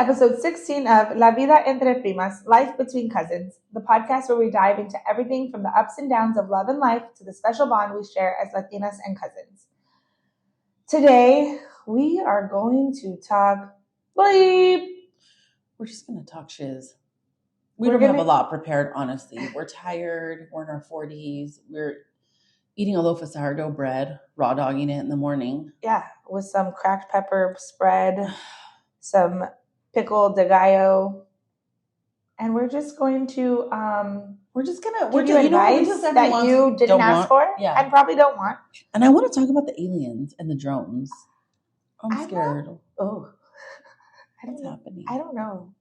episode 16 of La Vida Entre Primas, Life Between Cousins, the podcast where we dive into everything from the ups and downs of love and life to the special bond we share as Latinas and cousins. Today, we are going to talk bleep. We're just going to talk shiz. We don't have a lot prepared, honestly. We're tired. We're in our 40s. We're eating a loaf of sourdough bread, raw dogging it in the morning. Yeah, with some cracked pepper spread, some pickle de gallo, and we're just going to give you advice that you didn't ask for and probably don't want. And I want to talk about the aliens and the drones. I'm scared. What's happening? I don't know.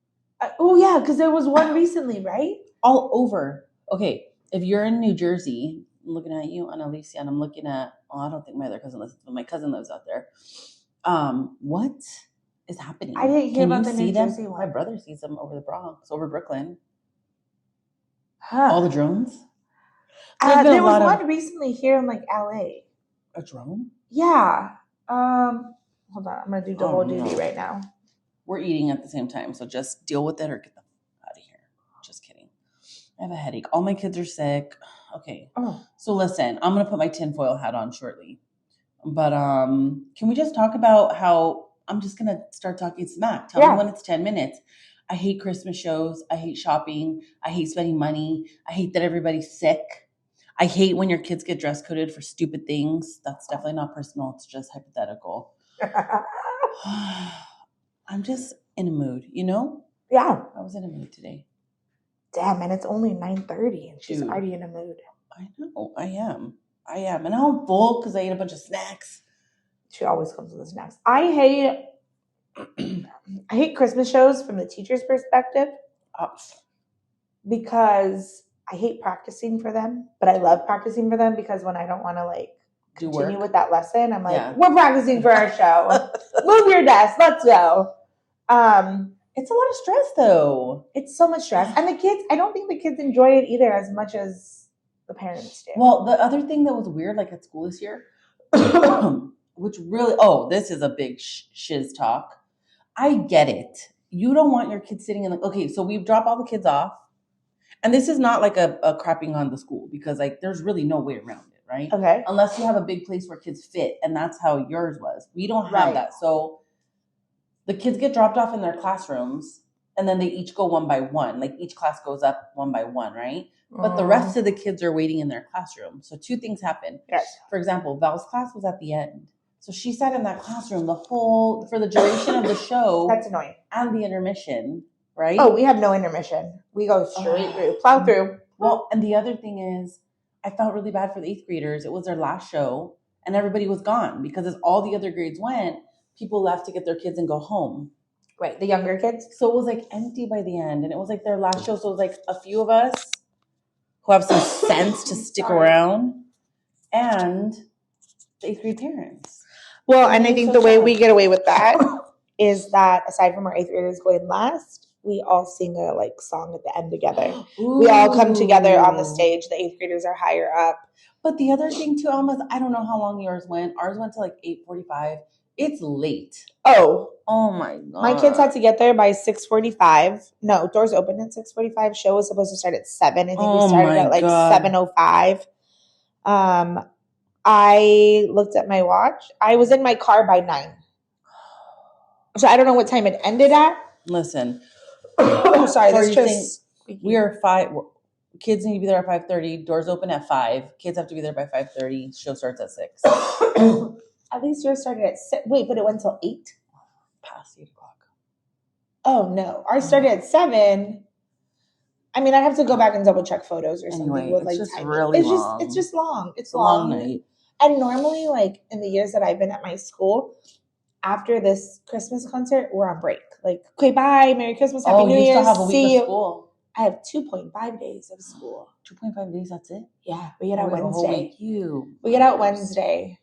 Yeah, because there was one recently, right? All over. Okay, if you're in New Jersey, I'm looking at you and Alicia, and I'm looking at, I don't think my other cousin lives, but my cousin lives out there. What is happening? I didn't hear about the New Jersey one. My brother sees them over the Bronx, over Brooklyn. Huh. All the drones? There was one recently here in like LA. A drone? Yeah. Hold on, I'm going to do double duty right now. We're eating at the same time, so just deal with it or get the out of here. Just kidding. I have a headache. All my kids are sick. Okay. So listen, I'm going to put my tinfoil hat on shortly. But can we just talk about how I'm just going to start talking smack. Tell me when it's 10 minutes. I hate Christmas shows. I hate shopping. I hate spending money. I hate that everybody's sick. I hate when your kids get dress coded for stupid things. That's definitely not personal. It's just hypothetical. I'm just in a mood, you know? Yeah. I was in a mood today. Damn, and it's only 9:30 and she's already in a mood. I know. I am. And now I'm full because I ate a bunch of snacks. She always comes with the snacks. I hate Christmas shows from the teacher's perspective because I hate practicing for them, but I love practicing for them because when I don't want to continue with that lesson, I'm like, we're practicing for our show. Move your desk. Let's go. It's a lot of stress though. It's so much stress. And the kids, I don't think the kids enjoy it either as much as the parents do. Well, the other thing that was weird, like at school this year, which really, this is a big shiz talk. I get it. You don't want your kids sitting in okay, so we drop all the kids off. And this is not like a crapping on the school because there's really no way around it, right? Okay. Unless you have a big place where kids fit, and that's how yours was. We don't have that. So the kids get dropped off in their classrooms, and then they each go one by one. Like each class goes up one by one, right? But the rest of the kids are waiting in their classroom. So two things happen. Yes. For example, Val's class was at the end. So she sat in that classroom for the duration of the show. That's annoying. And the intermission, right? Oh, we have no intermission. We go straight through, plow through. Well, and the other thing is, I felt really bad for the 8th graders. It was their last show, and everybody was gone because as all the other grades went, people left to get their kids and go home. Right, the younger kids. So it was empty by the end, and it was their last show. So it was a few of us who have some sense to stick around, and the 8th grade parents. Well, and I think the way we get away with that is that aside from our 8th graders going last, we all sing a song at the end together. Ooh. We all come together on the stage. The 8th graders are higher up. But the other thing too, Alma, I don't know how long yours went. Ours went to 8:45. It's late. Oh my God. My kids had to get there by 6:45. No, doors opened at 6:45. Show was supposed to start at 7. I think we started at 7:05. I looked at my watch. I was in my car by 9. So I don't know what time it ended at. Listen. Oh, sorry. That's just... We are 5. Kids need to be there at 5:30. Doors open at 5. Kids have to be there by 5:30. Show starts at 6. At least yours started at 6. Wait, but it went till 8? Past 8 o'clock. Oh, no. Ours started at 7. I mean, I'd have to go back and double check photos or something with it's just timing. really long. It's just long. It's a long night. And normally, in the years that I've been at my school, after this Christmas concert, we're on break. Okay, bye, Merry Christmas, Happy New Year. You still have a week of school. I have 2.5 days of school. 2.5 days, that's it? Yeah, we get out Wednesday. We get out Wednesday.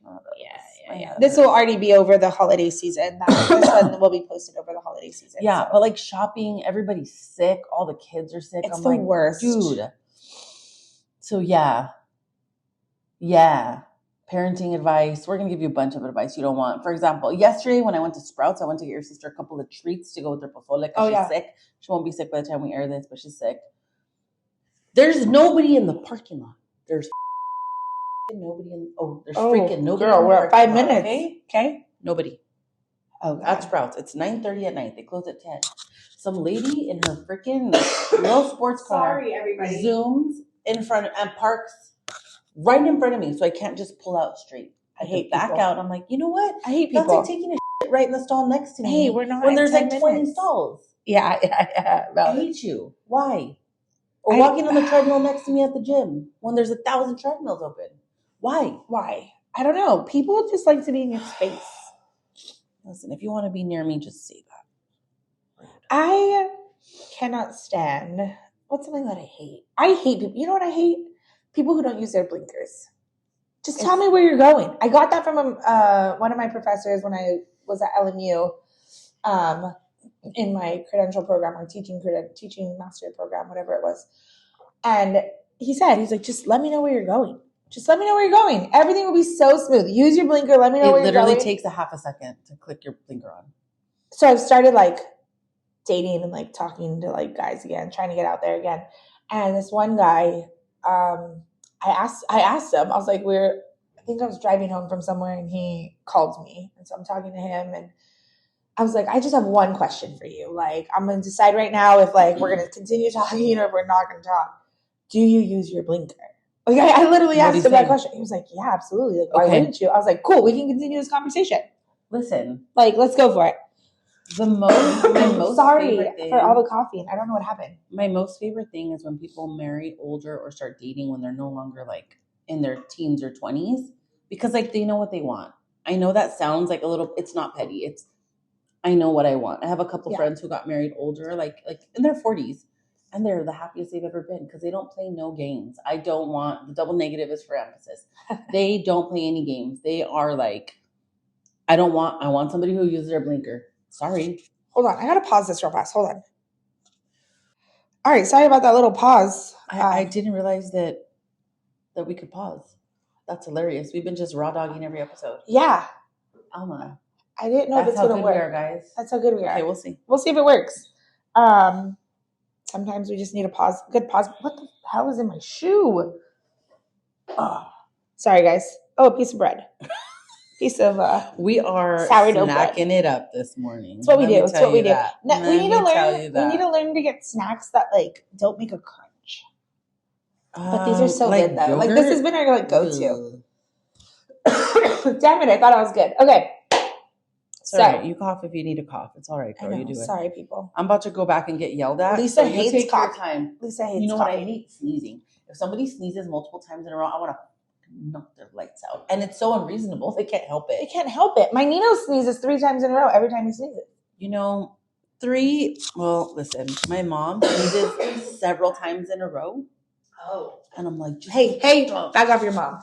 Yeah. This will already be over the holiday season. This one will be posted over the holiday season. Yeah, so. But shopping, everybody's sick. All the kids are sick. It's the worst. Dude. So yeah. parenting advice. We're going to give you a bunch of advice you don't want. For example, yesterday when I went to Sprouts, I went to get your sister a couple of treats to go with her pozole because she's sick. She won't be sick by the time we air this, but she's sick. There's nobody in the parking lot. There's nobody in. There's freaking nobody. Girl, we're at 5 minutes. Okay. Nobody. Oh, at Sprouts. It's 9:30 at night. They close at 10. Some lady in her freaking little sports car zooms in front and parks right in front of me, so I can't just pull out straight. I hate back out. I'm like, you know what? I hate people. That's like taking a shit right in the stall next to me. Hey, we're not when there's like 20 stalls. Yeah. I hate you. Why? Or walking on the treadmill next to me at the gym when there's 1,000 treadmills open. Why? I don't know. People just like to be in your space. Listen, if you want to be near me, just say that. I cannot stand. What's something that I hate? I hate people. You know what I hate? People who don't use their blinkers. Just tell me where you're going. I got that from one of my professors when I was at LMU in my credential program or teaching master program, whatever it was. And he's like, just let me know where you're going. Just let me know where you're going. Everything will be so smooth. Use your blinker. Let me know where you're going. It literally takes a half a second to click your blinker on. So I've started like dating and like talking to like guys again, trying to get out there again. And this one guy, I asked him, I was like, I think I was driving home from somewhere and he called me. And so I'm talking to him and I was like, I just have one question for you. Like, I'm going to decide right now if like we're going to continue talking or if we're not going to talk. Do you use your blinker? Like, I literally asked him that question. He was like, yeah, absolutely. Like, why wouldn't you? I was like, cool, we can continue this conversation. Listen. Like, let's go for it. My most sorry favorite thing, for all the coffee. And I don't know what happened. My most favorite thing is when people marry older or start dating when they're no longer like in their teens or 20s because like they know what they want. I know that sounds like it's not petty. I know what I want. I have a couple friends who got married older, like in their 40s. And they're the happiest they've ever been because they don't play no games. I don't want, the double negative is for emphasis. They don't play any games. They are like, I want somebody who uses their blinker. Sorry. Hold on. I got to pause this real fast. Hold on. All right. Sorry about that little pause. I didn't realize that we could pause. That's hilarious. We've been just raw dogging every episode. Yeah. Alma. I didn't know if it's going to work. That's how good we are, guys. That's how good we are. Okay, we'll see. We'll see if it works. Sometimes we just need a pause. Good pause. What the hell is in my shoe? Oh, sorry, guys. Oh, a piece of bread. Piece of we are sourdough snacking bread. It up this morning. That's what we do. It's what we do. We need to learn. We need to learn to get snacks that like don't make a crunch. But these are so good though. Yogurt? Like this has been our like go-to. Damn it! I thought I was good. Okay. Sorry, you cough if you need to cough. It's all right, girl. You do it. Sorry, people. I'm about to go back and get yelled at. Lisa hates cough. Time. Lisa hates. You know what? I hate sneezing. If somebody sneezes multiple times in a row, I want to knock their lights out. And it's so unreasonable. They can't help it. They can't help it. My Nino sneezes 3 times in a row every time he sneezes. You know, 3. Well, listen, my mom sneezes several times in a row. Oh. And I'm like, hey, back off your mom.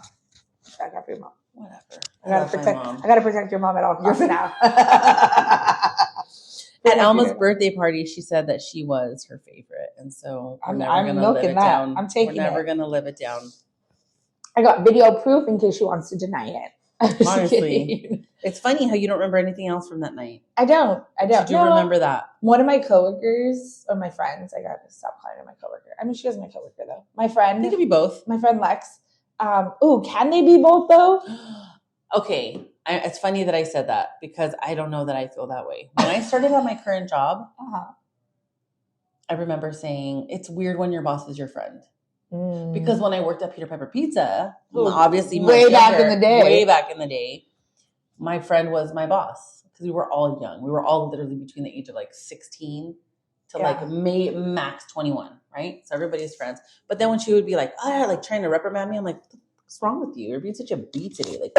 Back off your mom. Whatever. I gotta protect your mom at all costs now. At Alma's birthday party, she said that she was her favorite, and so we're never gonna live it down. I'm taking it. We're never gonna live it down. I got video proof in case she wants to deny it. Honestly, it's funny how you don't remember anything else from that night. I don't. Did you remember that? One of my coworkers or my friends. I gotta stop calling her my coworker. I mean, she is my coworker though. My friend. They could be both. My friend Lex. Can they be both though? Okay. It's funny that I said that because I don't know that I feel that way. When I started on my current job, I remember saying, it's weird when your boss is your friend. Because when I worked at Peter Pepper Pizza, obviously way back in the day, my friend was my boss because we were all young. We were all literally between the age of like 16 to like max 21, right? So everybody's friends. But then when she would be like, like trying to reprimand me, I'm like, what's wrong with you? You're being such a bee today. Like,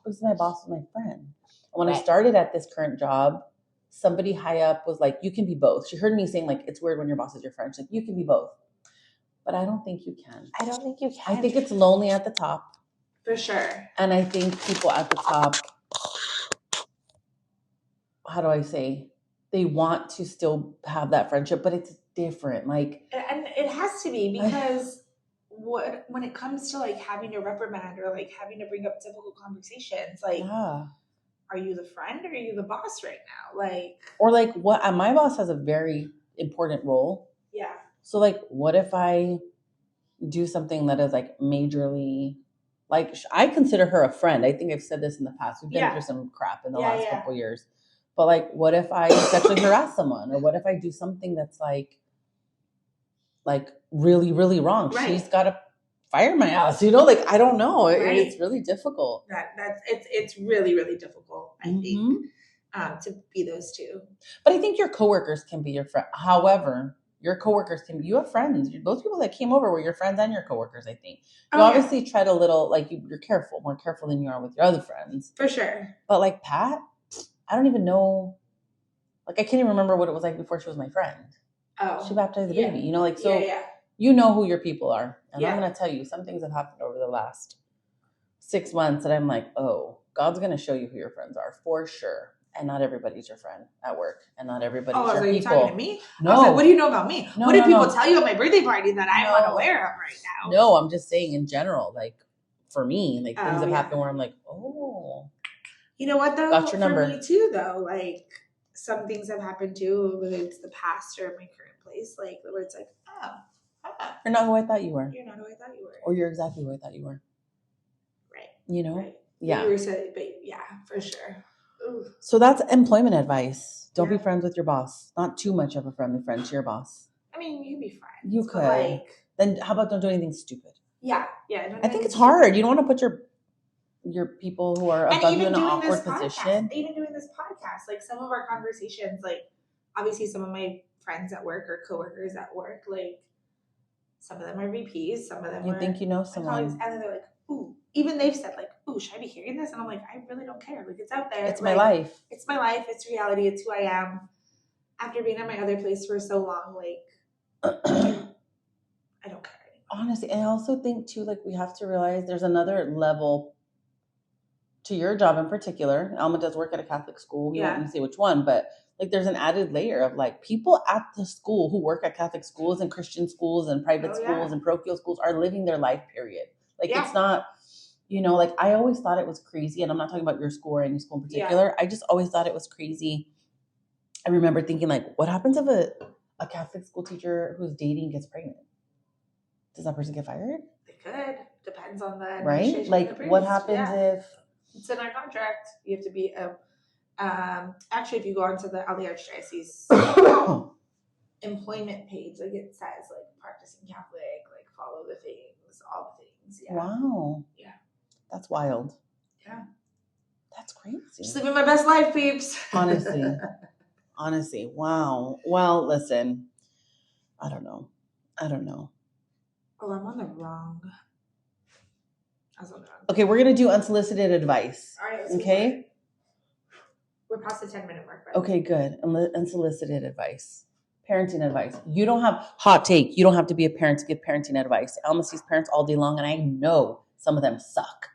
who's my boss was my friend. And when I started at this current job, somebody high up was like, you can be both. She heard me saying like, it's weird when your boss is your friend. She's like, you can be both. But I don't think you can. I don't think you can. I think it's lonely at the top. For sure. And I think people at the top, how do I say, they want to still have that friendship, but it's different. Like, and it has to be because when it comes to like having to reprimand or like having to bring up difficult conversations, like, are you the friend or are you the boss right now? Like, or like what? My boss has a very important role. Yeah. So like, what if I do something that is like majorly, like I consider her a friend. I think I've said this in the past. We've been through some crap in the last couple years. But like, what if I sexually harass someone, or what if I do something that's like really, really wrong? Right. She's got to fire my ass, you know? Like, I don't know. Right. It's really difficult. It's really, really difficult, I think, to be those two. But I think your coworkers can be your friend. However, your coworkers you have friends. Those people that came over were your friends and your coworkers, I think. You obviously tread a little, like you're careful, more careful than you are with your other friends. For sure. But like Pat, I don't even know. Like, I can't even remember what it was like before she was my friend. Oh. She baptized the baby, you know, like, so Yeah. you know who your people are. And I'm going to tell you, some things have happened over the last 6 months that I'm like, oh, God's going to show you who your friends are for sure. And not everybody's your friend at work, and not everybody's your people. Oh, are you talking to me? No. I was like, what do you know about me? What did people tell you at my birthday party that I'm unaware of right now? No, I'm just saying in general, like for me, like things have happened where I'm like, oh. You know what though? Got your number. For me too though, like some things have happened too, whether it's the past or my current place, like where it's like, you're not who I thought you were. You're not who I thought you were. Or you're exactly who I thought you were. Right. You know? Right. Yeah. You were said, but yeah, for sure. Ooh. So that's employment advice. Don't be friends with your boss. Not too much of a friendly friend to your boss. I mean, you can be friends. You could. Then how about don't do anything stupid? Yeah. I think it's hard. You don't want to put your people who are above you in an awkward position. Even doing this podcast, like some of our conversations, like obviously some of my friends at work or coworkers at work, like some of them are VPs, some of them you think you know someone, and then they're like, ooh, even they've said like, ooh, should I be hearing this? And I'm like, I really don't care. Like it's out there. It's my life. It's my life. It's reality. It's who I am. After being at my other place for so long, like I don't care anymore. Honestly, and I also think too, like we have to realize there's another level to your job in particular. Alma does work at a Catholic school. We won't say which one, but like there's an added layer of like people at the school who work at Catholic schools and Christian schools and private schools and parochial schools are living their life, period. Like it's not, you know, like I always thought it was crazy, and I'm not talking about your school or any school in particular. I just always thought it was crazy. I remember thinking like, what happens if a Catholic school teacher who's dating gets pregnant? Does that person get fired? They could. Depends on the right. Like what happens if it's in our contract? You have to be actually if you go onto all the archdiocese employment page, like it says like practicing Catholic, like follow the things, all the things. Yeah. Wow. Yeah. That's wild. Yeah. That's crazy. Just living my best life, peeps. Honestly. Wow. Well, listen. I don't know. Oh, I'm on the wrong. Okay, we're gonna do unsolicited advice. All right. Okay. We're past the 10-minute mark. Okay, good. Unsolicited advice. Parenting advice. You don't have hot take. You don't have to be a parent to give parenting advice. Alma sees parents all day long, and I know some of them suck.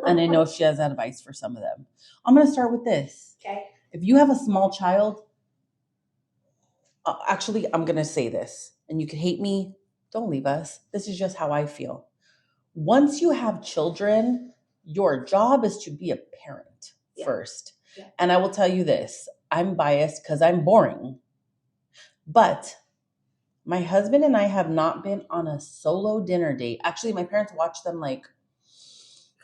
And I know she has advice for some of them. I'm gonna start with this. Okay. If you have a small child, actually, I'm gonna say this, and you can hate me. Don't leave us. This is just how I feel. Once you have children, your job is to be a parent first. Yeah. And I will tell you this, I'm biased because I'm boring. But my husband and I have not been on a solo dinner date. Actually, my parents watched them like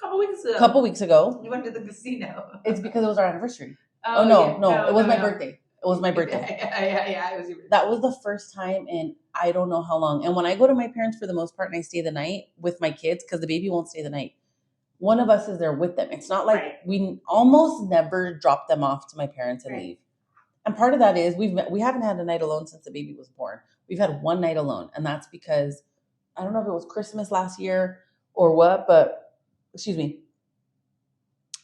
a couple weeks ago. You went to the casino. It's because it was our anniversary. Oh, no. It was my birthday. It was my birthday. Yeah. It was your birthday. That was the first time in I don't know how long. And when I go to my parents for the most part and I stay the night with my kids, because the baby won't stay the night, one of us is there with them. It's not like we almost never drop them off to my parents and leave. And part of that is we haven't had a night alone since the baby was born. We've had one night alone. And that's because, I don't know if it was Christmas last year or what, but excuse me.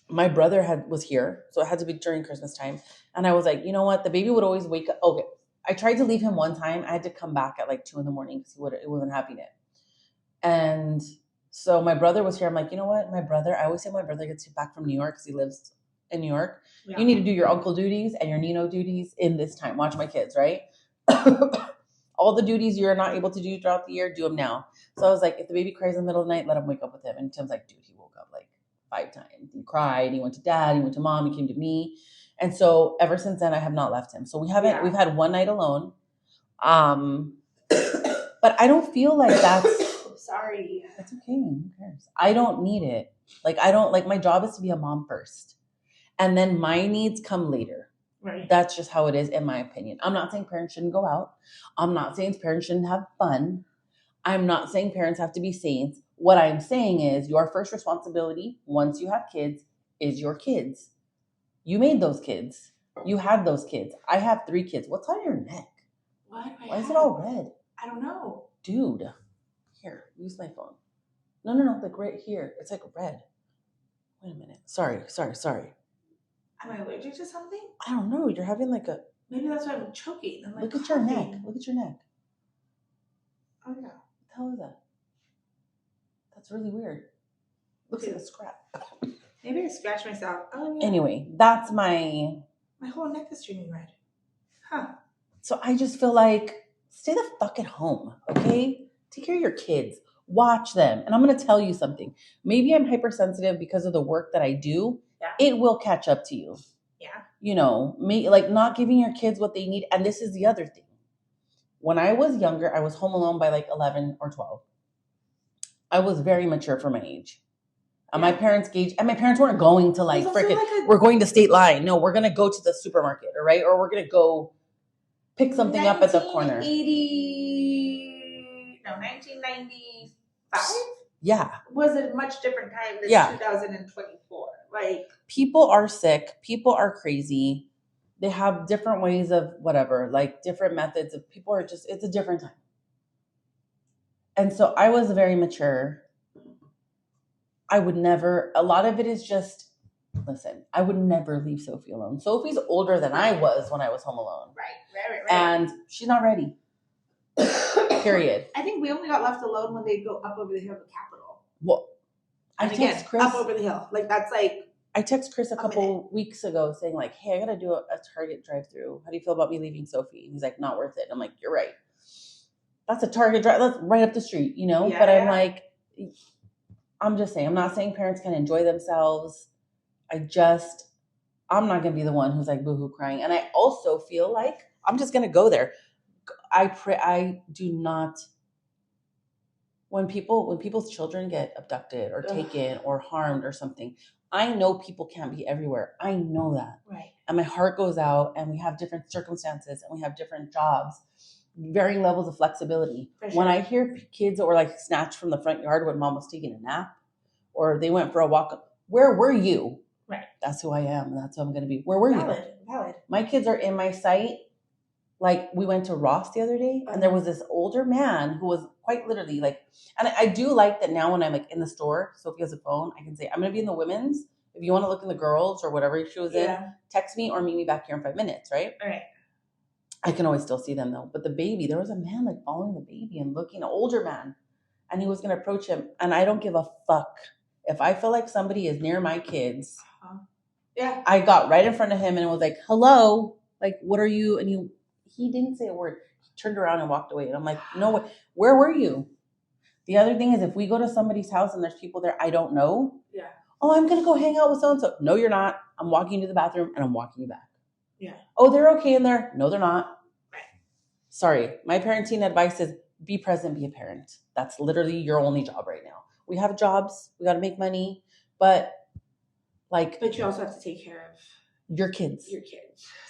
My brother was here, so it had to be during Christmas time. And I was like, you know what? The baby would always wake up. Okay. I tried to leave him one time. I had to come back at like 2 a.m. because he wasn't having it. And so my brother was here. I'm like, you know what? I always say my brother gets back from New York because he lives in New York. Yeah. You need to do your uncle duties and your Nino duties in this time. Watch my kids, right? All the duties you're not able to do throughout the year, do them now. So I was like, if the baby cries in the middle of the night, let him wake up with him. And Tim's like, dude, he woke up like 5 times. He cried. He went to dad. He went to mom. He came to me. And so ever since then, I have not left him. So we've had one night alone. But I don't feel like that's... Sorry. That's okay. Who cares? I don't need it. Like, I don't... Like, my job is to be a mom first. And then my needs come later. Right. That's just how it is, in my opinion. I'm not saying parents shouldn't go out. I'm not saying parents shouldn't have fun. I'm not saying parents have to be saints. What I'm saying is your first responsibility once you have kids is your kids. You made those kids. You had those kids. I have 3 kids. What's on your neck? Why is it all red? I don't know. Dude. Here, use my phone. No. Like right here. It's like red. Wait a minute. Sorry. Am I allergic to something? I don't know. You're having like a... Maybe that's why I'm choking. I'm like, Look at your neck. Look at your neck. Oh, yeah. What the hell is that? That's really weird. Looks like a scrap. Maybe I scratched myself. Oh, yeah. Anyway, that's my whole neck is turning red. Huh. So I just feel like, stay the fuck at home, okay? Take care of your kids. Watch them. And I'm going to tell you something. Maybe I'm hypersensitive because of the work that I do. Yeah. It will catch up to you. Yeah. You know, like not giving your kids what they need. And this is the other thing. When I was younger, I was home alone by like 11 or 12. I was very mature for my age. And my parents weren't going to like freaking, we're going to State Line. No, we're going to go to the supermarket, all right? Or we're going to go pick something up at the corner. 1995? Yeah. Was a much different time than 2024. Like, people are sick. People are crazy. They have different ways of whatever, like different methods of people are just, it's a different time. And so I was very mature. I would never, a lot of it is just, listen, I would never leave Sophie alone. Sophie's older than I was when I was home alone. Right. And she's not ready. Period. I think we only got left alone when they go up over the hill to Capitol. Well, I text Chris. Up over the hill. Like, that's like... I text Chris a couple weeks ago saying like, hey, I got to do a Target drive-through. How do you feel about me leaving Sophie? And he's like, not worth it. And I'm like, you're right. That's a Target drive. That's right up the street, you know? Yeah, but I'm like, I'm just saying, I'm not saying parents can enjoy themselves. I'm not going to be the one who's like boohoo crying. And I also feel like I'm just going to go there. I do not, when people's children get abducted or taken or harmed or something, I know people can't be everywhere. I know that. Right. And my heart goes out, and we have different circumstances and we have different jobs, varying levels of flexibility. Sure. When I hear kids that were like snatched from the front yard when mom was taking a nap, or they went for a walk, where were you? Right. That's who I am. That's who I'm going to be. Where were you? Valid. My kids are in my sight. Like, we went to Ross the other day, and there was this older man who was quite literally like, and I do like that now when I'm like in the store, Sophie has a phone, I can say, I'm going to be in the women's. If you want to look in the girls or whatever she was in, text me or meet me back here in 5 minutes, right? All right. I can always still see them though. But the baby, there was a man like following the baby and looking, an older man, and he was going to approach him. And I don't give a fuck. If I feel like somebody is near my kids, I got right in front of him and it was like, hello, like, what are you? And he didn't say a word. He turned around and walked away. And I'm like, no way. Where were you? The other thing is, if we go to somebody's house and there's people there I don't know, oh, I'm going to go hang out with so-and-so. No, you're not. I'm walking to the bathroom and I'm walking you back. Yeah. Oh, they're okay in there. No, they're not. Right. Sorry. My parenting advice is be present, be a parent. That's literally your only job right now. We have jobs. We got to make money. But you also have to take care of your kids.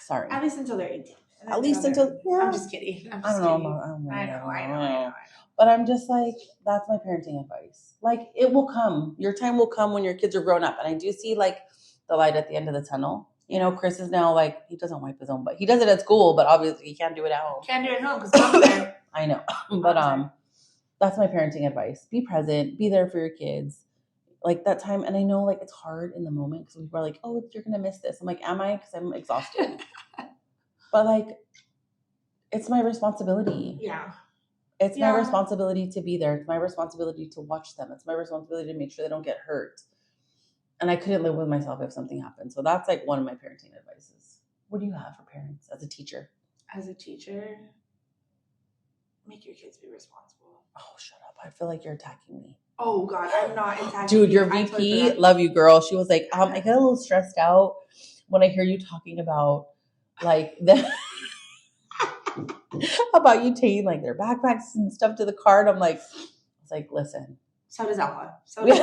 Sorry. At least until they're 18. At least until, I'm just kidding. I know. But I'm just like, that's my parenting advice. Like, it will come. Your time will come when your kids are grown up. And I do see like the light at the end of the tunnel. You know, Chris is now like, he doesn't wipe his own butt. He does it at school, but obviously he can't do it at home. Can't do it at home because mom's there. I know. But that's my parenting advice. Be present. Be there for your kids. Like that time. And I know like it's hard in the moment because people are like, oh, you're going to miss this. I'm like, am I? Because I'm exhausted. But like, it's my responsibility. Yeah. It's my responsibility to be there. It's my responsibility to watch them. It's my responsibility to make sure they don't get hurt. And I couldn't live with myself if something happened. So that's like one of my parenting advices. What do you have for parents as a teacher? As a teacher? Make your kids be responsible. Oh, shut up. I feel like you're attacking me. Oh, God, I'm not attacking Dude, your you. VP, love you, girl. She was like, I get a little stressed out when I hear you talking about, like, about you taking, like, their backpacks and stuff to the car. And I'm like, it's like, listen. So does Alma. So does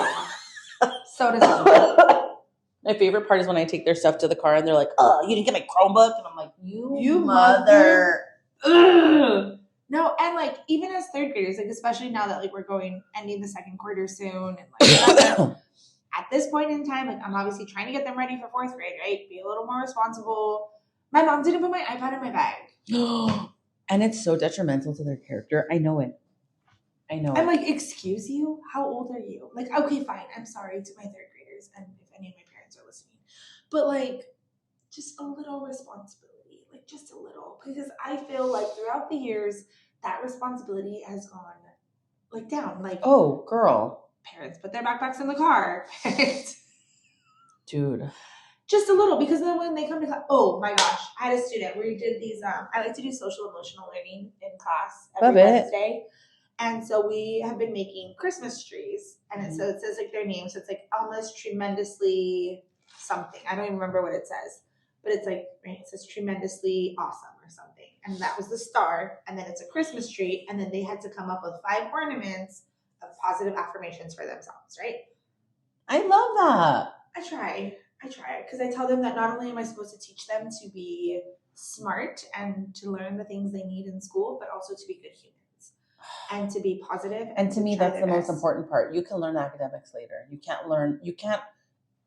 Alma. My favorite part is when I take their stuff to the car and they're like, oh, you didn't get my Chromebook? And I'm like, you mother. Ugh. No, and like even as third graders, like especially now that like we're ending the second quarter soon, and like at this point in time, like I'm obviously trying to get them ready for fourth grade, right? Be a little more responsible. My mom didn't put my iPad in my bag. And it's so detrimental to their character. I know it. I'm like, excuse you? How old are you? Like, okay, fine. I'm sorry to my third graders and if any of my parents are listening. But like just a little responsibility. Like just a little. Because I feel like throughout the years that responsibility has gone like down. Like, oh, girl. Parents put their backpacks in the car. Dude. Just a little, because then when they come to class, oh my gosh, I had a student where we did these, I like to do social emotional learning in class every Wednesday. And so we have been making Christmas trees. And so it says like their name. So it's like Alma's tremendously something. I don't even remember what it says. But it's like, right, it says tremendously awesome or something. And that was the star. And then it's a Christmas tree. And then they had to come up with 5 ornaments of positive affirmations for themselves, right? I love that. I try because I tell them that not only am I supposed to teach them to be smart and to learn the things they need in school, but also to be good humans and to be positive. And to me, that's the most important part. You can learn academics later.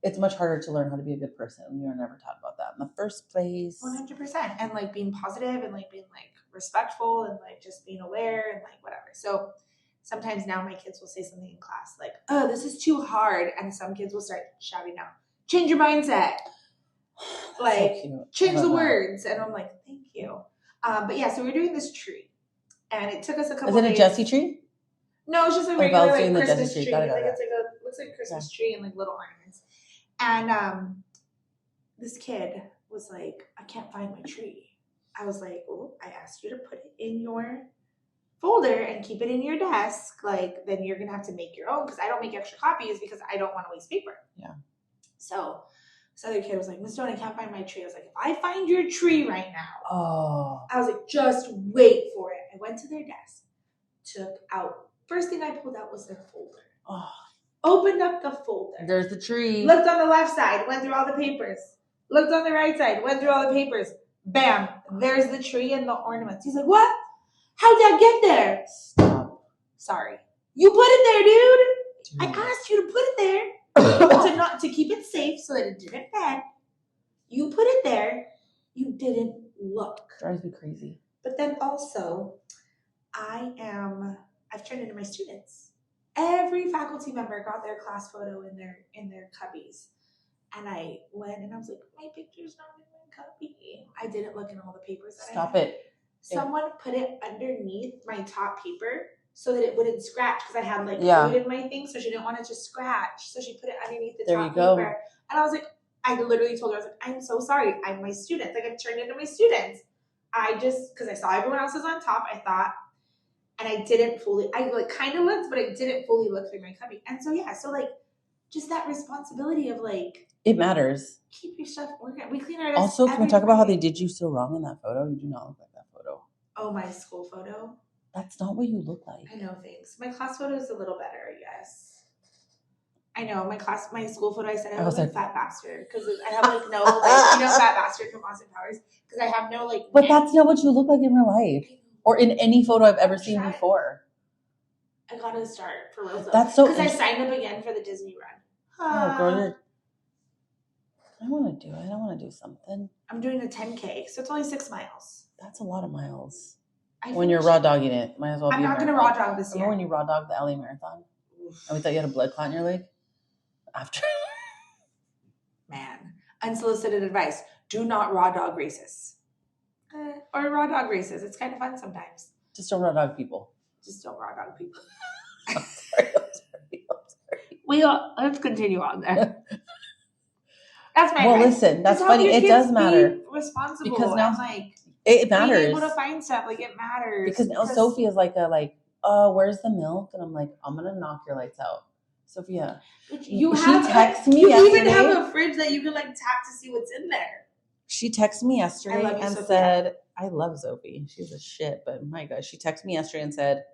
It's much harder to learn how to be a good person when you're never taught about that in the first place. 100%. And like being positive and like being like respectful and like just being aware and like whatever. So sometimes now my kids will say something in class like, oh, this is too hard. And some kids will start shouting out, change your mindset. Like, so change the words. And I'm like, thank you. But yeah, so we're doing this tree. And it took us a couple days. Is it a Jessie tree? No, it's just a regular like Christmas tree. Like it's like looks like a Christmas tree and like little ornaments. And this kid was like, I can't find my tree. I was like, well, I asked you to put it in your folder and keep it in your desk. Like, then you're going to have to make your own because I don't make extra copies because I don't want to waste paper. Yeah. So this other kid was like, Miss Stone, I can't find my tree. I was like, if I find your tree right now, I was like, just wait for it. I went to their desk, first thing I pulled out was their folder. Opened up the folder. There's the tree. Looked on the left side, went through all the papers. Looked on the right side, went through all the papers. Bam, there's the tree and the ornaments. He's like, what? How'd that get there? Stop. Sorry. You put it there, dude. I asked you to put it there to keep it safe so that it didn't bend. You put it there. You didn't look. Drives me crazy. But then also, I've turned into my students. Every faculty member got their class photo in their cubbies. And I went and I was like, my picture's not in my cubby. I didn't look in all the papers that Stop it. Someone put it underneath my top paper so that it wouldn't scratch because I had like food in my thing, so she didn't want it to scratch. So she put it underneath the top paper. And I was like, I literally told her, I was like, I'm so sorry. I'm my students. Like I've turned into my students. Because I saw everyone else was on top, I thought, and I didn't fully, I like kind of looked, but I didn't fully look through my cubby. And so, yeah, so like just that responsibility of like. It matters. Keep your stuff organized. We clean our desk. Also, can we talk about how they did you so wrong in that photo? You do not look like that photo. Oh, my school photo? That's not what you look like. I know, thanks. My class photo is a little better, yes. I know, my school photo, I said I was like fat bastard because I have like no, like, fat bastard from Austin Powers because I have no like. But that's not what you look like in real life or in any photo I've ever seen before. I gotta start for real. That's so. Because I signed up again for the Disney run. Oh, girl, I want to do it. I want to do something. I'm doing a 10K, so it's only 6 miles. That's a lot of miles. When you're raw dogging it, might as well. I'm not going to raw dog this year. Remember when you raw dogged the LA Marathon? And we thought you had a blood clot in your leg? After. Man. Unsolicited advice. Do not raw dog races. Or raw dog races. It's kind of fun sometimes. Just don't raw dog people. Just don't raw dog people. I'm sorry. Let's continue on there. That's my advice. Listen, that's funny. It does matter. Responsible. Because now It matters. Being able to find stuff, like it matters. Because now Sophie is where's the milk? And I'm like, I'm gonna knock your lights out. Sophia, she texted me yesterday. You even have a fridge that you can like tap to see what's in there. She texted me yesterday and said, I love Sophie. She's a shit, but my God. She texted me yesterday and said,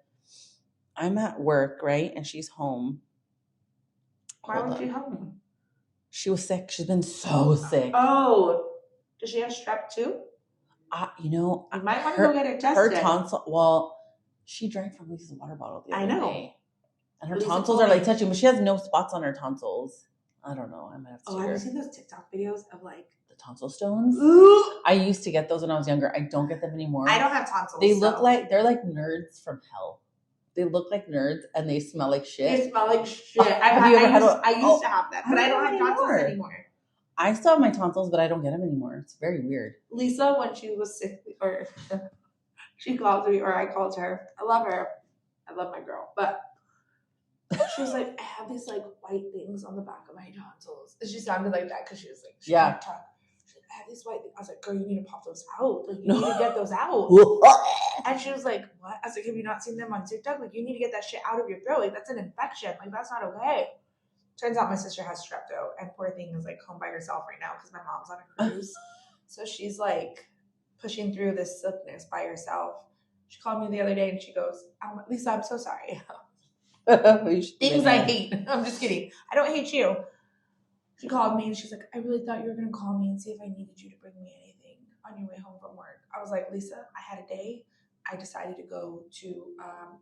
I'm at work, right? And she's home. Why was she home? She was sick. She's been so sick. Oh. Does she have strep too? You might want to go get it tested. Her tonsil, well, she drank from Lisa's water bottle the other day. And her tonsils are like touching, but she has no spots on her tonsils. I don't know. I might have to have you seen those TikTok videos of like the tonsil stones? Ooh. I used to get those when I was younger. I don't get them anymore. I don't have tonsils. They look like they're like nerds from hell. They look like nerds and they smell like shit. They smell like shit. I used to have that, but I don't have tonsils anymore. I still have my tonsils, but I don't get them anymore. It's very weird. Lisa, when she was sick, or she called me, or I called her. I love her. I love my girl, but she was like, I have these like white things on the back of my tonsils. And she sounded like that because she was like, I have these white things. I was like, girl, you need to pop those out. Like, you need to get those out. And she was like, what? I was like, have you not seen them on TikTok? Like, you need to get that shit out of your throat. Like, that's an infection. Like, that's not okay. Turns out my sister has strep throat, and poor thing is like home by herself right now because my mom's on a cruise. So she's like pushing through this sickness by herself. She called me the other day and she goes, Lisa, I'm so sorry. Things I hate. I'm just kidding. I don't hate you. She called me and she's like, I really thought you were going to call me and see if I needed you to bring me anything on your way home from work. I was like, Lisa, I had a day. I decided to go to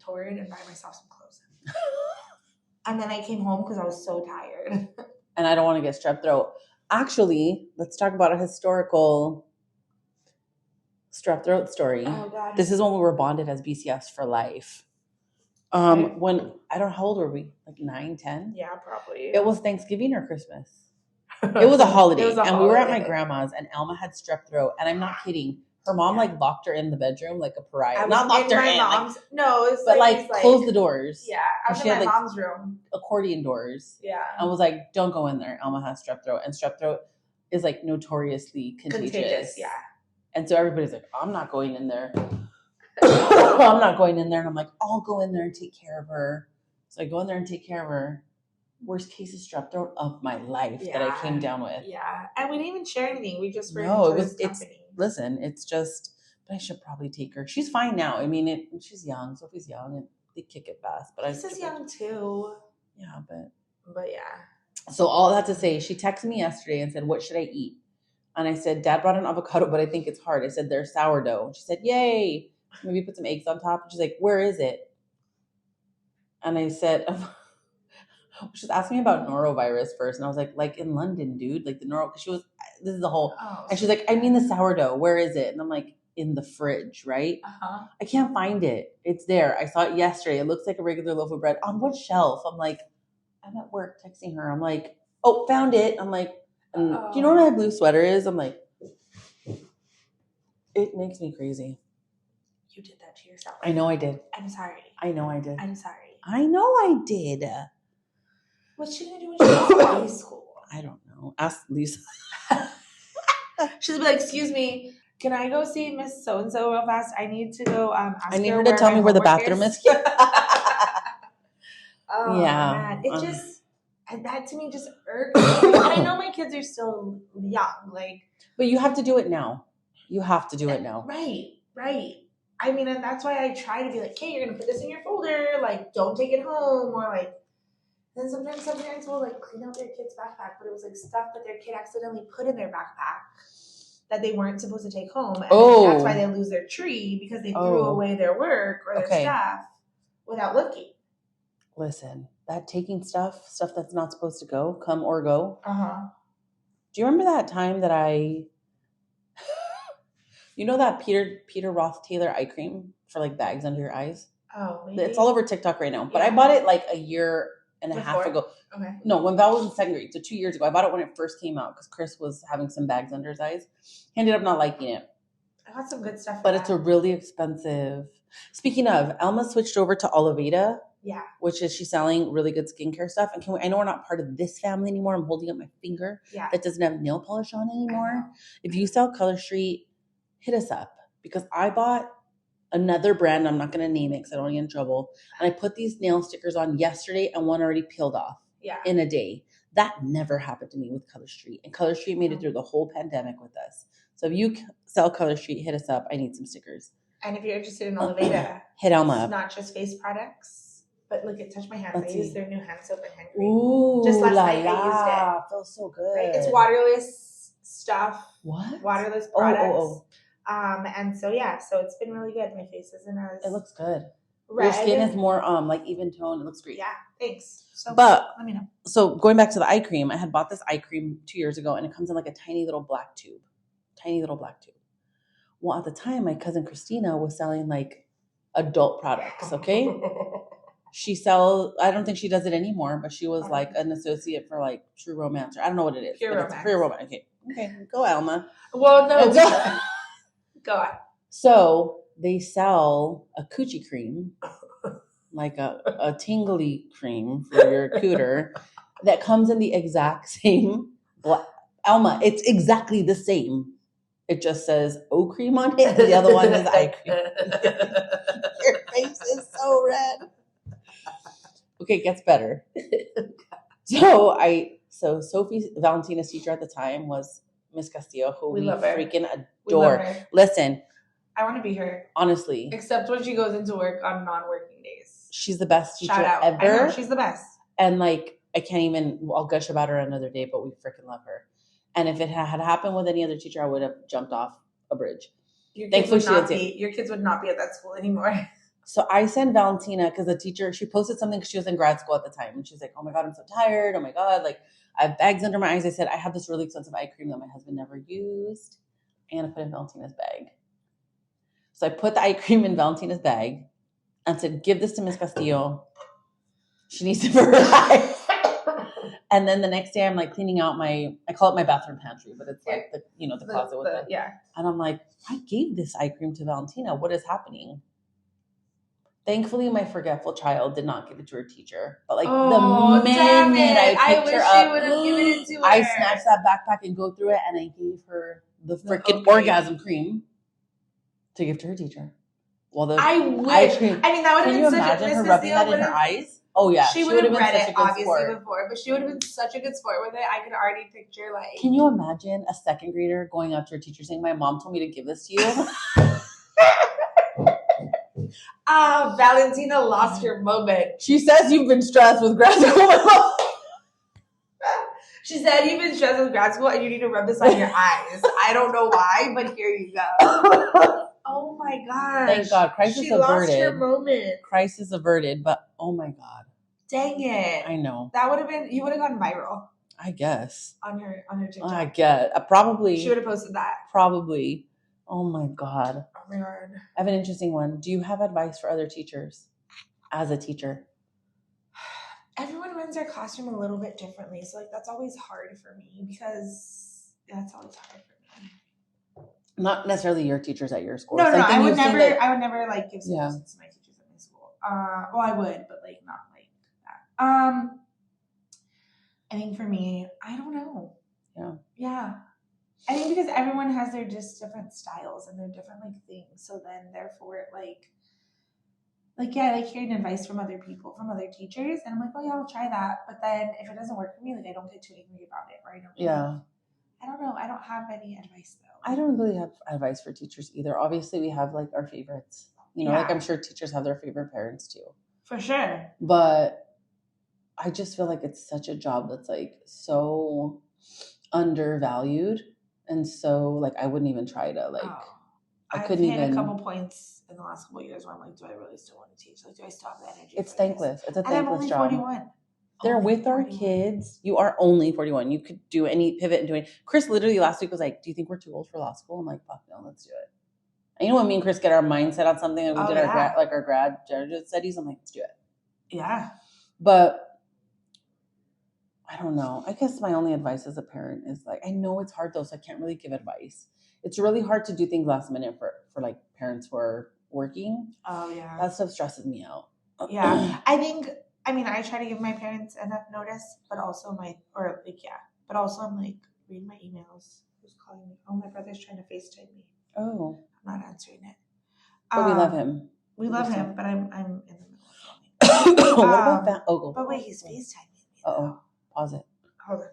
Torrid and buy myself some clothes. And then I came home because I was so tired. And I don't want to get strep throat. Actually, let's talk about a historical strep throat story. Oh, God. This is when we were bonded as BCFs for life. When, I don't know, how old were we? Like 9, 10? Yeah, probably. It was Thanksgiving or Christmas. It was a holiday. We were at my grandma's and Alma had strep throat. And I'm not kidding. Her mom locked her in the bedroom like a pariah. Not locked her in. But closed the doors. Yeah, I was in my mom's room. Accordion doors. Yeah. I was like, don't go in there. Alma has strep throat. And strep throat is like notoriously contagious. Yeah. And so everybody's like, I'm not going in there. I'm not going in there. And I'm like, I'll go in there and take care of her. So I go in there and take care of her. Worst case of strep throat of my life that I came down with. Yeah. And we didn't even share anything. We just were listen, it's just, but I should probably take her. She's fine now. I mean, she's young. Sophie's young and they kick it fast. But Lisa's young too. Yeah, but yeah. So all that to say, she texted me yesterday and said, what should I eat? And I said, Dad brought an avocado, but I think it's hard. I said, there's sourdough. And she said, yay. Maybe put some eggs on top. And she's like, where is it? And I said, she was asking me about norovirus first. And I was like in London, dude, like the because this is the whole, and she's like, I mean the sourdough, where is it? And I'm like, in the fridge, right? I can't find it. It's there. I saw it yesterday. It looks like a regular loaf of bread. On what shelf? I'm like, I'm at work texting her. I'm like, oh, found it. I'm like, do you know what my blue sweater is? I'm like, it makes me crazy. You did that to yourself. I know I did. I'm sorry. I know I did. I'm sorry. I know I did. What's she gonna do when she goes to high school? I don't know. Ask Lisa. She's gonna be like, excuse me, can I go see Miss So-and-so real fast? I need to go ask I need her to tell me where the bathroom is. Oh, man. It just, that to me just irks me. And I know my kids are still young. But you have to do it now. You have to do it now. Right. I mean, and that's why I try to be like, hey, you're going to put this in your folder. Like, don't take it home. Or then sometimes some parents will clean out their kid's backpack, but it was stuff that their kid accidentally put in their backpack that they weren't supposed to take home. And that's why they lose their tree because they threw away their work or their stuff without looking. Listen, that taking stuff that's not supposed to go, come or go. Do you remember that time that you know that Peter Roth Taylor eye cream for bags under your eyes? Oh, maybe. It's all over TikTok right now. But I bought it a year and a half ago. Okay. No, when Val was in second grade, so 2 years ago. I bought it when it first came out because Chris was having some bags under his eyes. He ended up not liking it. I got some good stuff. But it's a really expensive. Speaking of, Elma switched over to Oliveda. Yeah. Which is she's selling really good skincare stuff. And I know we're not part of this family anymore. I'm holding up my finger that doesn't have nail polish on anymore. If you sell Color Street, hit us up. because I bought another brand. I'm not going to name it because I don't want to get in trouble. And I put these nail stickers on yesterday and one already peeled off in a day. That never happened to me with Color Street. And Color Street made it through the whole pandemic with us. So if you sell Color Street, hit us up. I need some stickers. And if you're interested in Oliveda, hit Elma up. It's not just face products, but look, touch my hands. Let's I used see. their new hand soap and hand cream. Ooh, just last night la. I used it. Feels so good. Right? It's waterless stuff. What? Waterless products. Oh. And so yeah, so it's been really good. My face isn't as it looks good. red. Your skin is more like even tone. It looks great. Yeah, thanks. So but let me know. So going back to the eye cream, I had bought this eye cream 2 years ago, and it comes in like a tiny little black tube. Well, at the time, my cousin Christina was selling like adult products. Okay. I don't think she does it anymore, but she was like an associate for like True Romance, or I don't know what it is. Pure Romance. It's Pure Romance. Okay, go Alma. Well, no, go on. So they sell a coochie cream, like a tingly cream for your cooter, that comes in the exact same black. Alma, it's exactly the same. It just says O cream on it, and the other one is eye cream. Your face is so red. Okay, it gets better. So Sophie, Valentina's teacher at the time, was Miss Castillo, who we freaking adore. Listen, I want to be her. Honestly. Except when she goes into work on non-working days. She's the best teacher Shout out. ever. I know, she's the best. And like, I'll gush about her another day, but we freaking love her. And if it had happened with any other teacher, I would have jumped off a bridge. Your kids would not be at that school anymore. So I sent Valentina, because the teacher, she posted something because she was in grad school at the time. And she's like, oh my God, I'm so tired. Oh my God. Like, I have bags under my eyes. I said, I have this really expensive eye cream that my husband never used. And I put it in Valentina's bag. So I put the eye cream in Valentina's bag and said, give this to Miss Castillo. She needs it for her eyes. And then the next day I'm like cleaning out I call it my bathroom pantry, but it's like the closet with it. Yeah. And I'm like, I gave this eye cream to Valentina. What is happening? Thankfully, my forgetful child did not give it to her teacher. But like the minute I picked her up, would have given it to her. I snatched that backpack and go through it, and I gave her the freaking orgasm cream to give to her teacher. Well, I wish. I mean, that would have been such a. Can you imagine her rubbing that in her eyes? Oh yeah, she would have read it obviously before, but she would have been such a good sport with it. I could already picture like. Can you imagine a second grader going up to her teacher saying, "My mom told me to give this to you"? Valentina lost your moment. She says you've been stressed with grad school. She said you've been stressed with grad school and you need to rub this on your eyes. I don't know why, but here you go. Oh my gosh. Thank God. Crisis averted. She lost her moment. Crisis averted, but oh my God. Dang it. I know. That would have been, you would have gone viral. I guess. On her TikTok. I guess. Probably. She would have posted that. Probably. Oh my God. Oh my God. I have an interesting one. Do you have advice for other teachers as a teacher? Everyone runs their classroom a little bit differently. So like that's always hard for me because that's always hard for me. Not necessarily your teachers at your school. No, I would never like give suggestions to my teachers at my school. Well, I would, but like not like that. I think for me, I don't know. Yeah. I think because everyone has their just different styles and their different like things. So then therefore hearing advice from other people, from other teachers, and I'm like, oh yeah, I'll try that. But then if it doesn't work for me, like I don't get too angry about it, or I don't know. I don't have any advice though. I don't really have advice for teachers either. Obviously, we have like our favorites. Like I'm sure teachers have their favorite parents too. For sure. But I just feel like it's such a job that's like so undervalued, and so like I wouldn't even try to like. I've hit a couple points in the last couple of years where I'm like, do I really still want to teach? Like, do I still have the energy? It's thankless. It's a thankless I'm only job. 41. They're with 41. Our kids. You are only 41. You could do any pivot and do any. Chris literally last week was like, do you think we're too old for law school? I'm like, fuck no, let's do it. And you know when me and Chris get our mindset on something and we did our grad studies, I'm like, let's do it. Yeah. But I don't know. I guess my only advice as a parent is like, I know it's hard though, so I can't really give advice. It's really hard to do things last minute for like parents who are working. Oh yeah. That stuff stresses me out. Yeah. I try to give my parents enough notice, but also I'm like, read my emails. Who's calling me? Oh, my brother's trying to FaceTime me. Oh. I'm not answering it. But we love him. We love him, but I'm in the middle of filming. What about that? Oh, but wait, he's FaceTiming me. Uh-oh. Pause it. Hold on.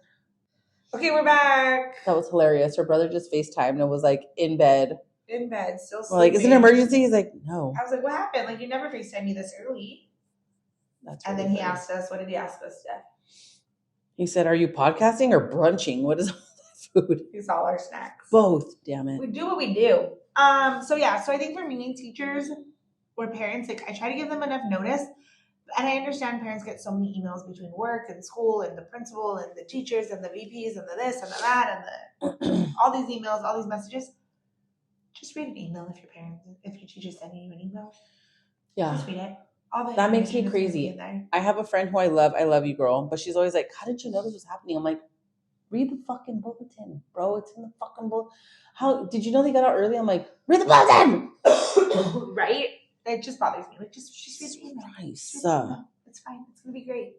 Okay, we're back. That was hilarious. Her brother just FaceTimed and was like in bed. In bed, still sleeping. We're like, is it an emergency? He's like, no. I was like, what happened? Like, you never FaceTime me this early. That's and then he asked us, what did he ask us, Steph? He said, are you podcasting or brunching? What is all that food? It's all our snacks. Both, damn it. We do what we do. So I think for me, teachers or parents, like I try to give them enough notice. And I understand parents get so many emails between work and school and the principal and the teachers and the VPs and the this and the that and the all these emails, all these messages. Just read an email if your teacher's sending you an email. Yeah. Just read it. That makes me crazy. I have a friend who I love you, girl, but she's always like, how did you know this was happening? I'm like, read the fucking bulletin, bro. It's in the fucking bulletin. How did you know they got out early? I'm like, read the bulletin. Right? It just bothers me. Like, just read the email. Nice. It's fine. It's gonna be great.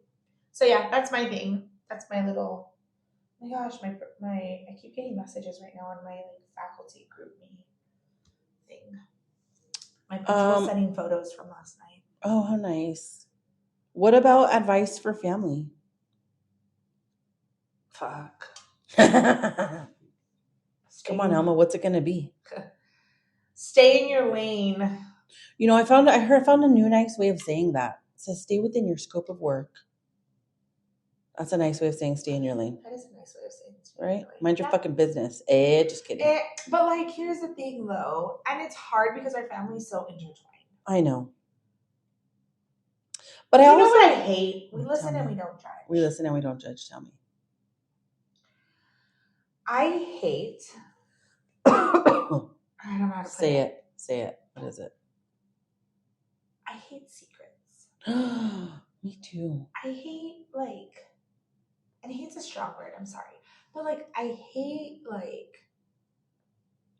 So yeah, that's my thing. That's my little. Oh my gosh, my I keep getting messages right now on my faculty group me thing. My principal sending photos from last night. Oh, how nice. What about advice for family? Fuck. Come on, Alma. What's it gonna be? Stay in your lane. You know, I found a new nice way of saying that. It says stay within your scope of work. That's a nice way of saying stay in your lane. That is a nice way of saying stay right? Mind your fucking business. Just kidding. But like, here's the thing though, and it's hard because our family's so intertwined. I know. But you know what I hate? We listen and we don't judge. We listen and we don't judge. Tell me. I hate. I don't know how to put it. Say it. What is it? I hate secrets. Me too. I hate and hate's a strong word. I'm sorry, but I hate